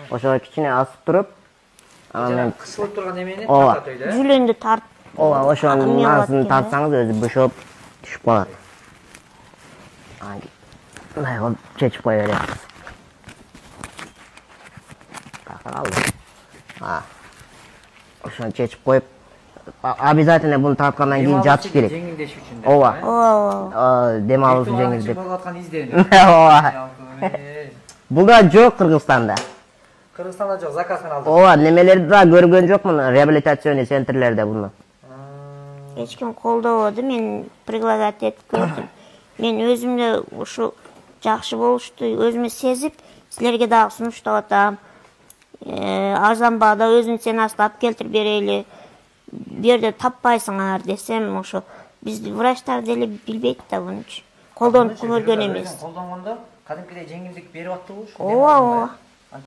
Ошого кичине асып туруп, Жана кысылып турган эмени тартат өйдө. Жүлөндү тарт. ооба, ошонун наасын тартсаңыз өзү бошоп түшүп калат. Мындай кылып чечип кое бересиз. Так, ошону чечип коюп, обязательно буну тарткандан кийин жатыш керек. Жеңилдешиш үчүн. Ооба. Ооба. Дем алуусу жеңилдеп. Болуп аткан изден. Ооба. Бул да жок Кыргызстанда. Кыргызстанда жок, заказ менен алдым. Ооба, немелерди да көргөн жокмун, реабилитационный центрлерде буну. Эч ким колдободу, мен предлагать этип көрдүм. Мен өзүмдө ушу жакшы болушту өзүмө сезип, силерге дагы сунуштап атам. Арзан баада өзүнүн ценасына алып келтирип берели. Бу жерде таппайсыңар десем, ошо бизди врачтар деле билбейт да буну. Колдонуп көргөн эмес. Колдонгондо кадимкидей жеңилдик берип аттыбы ушу? Ооба.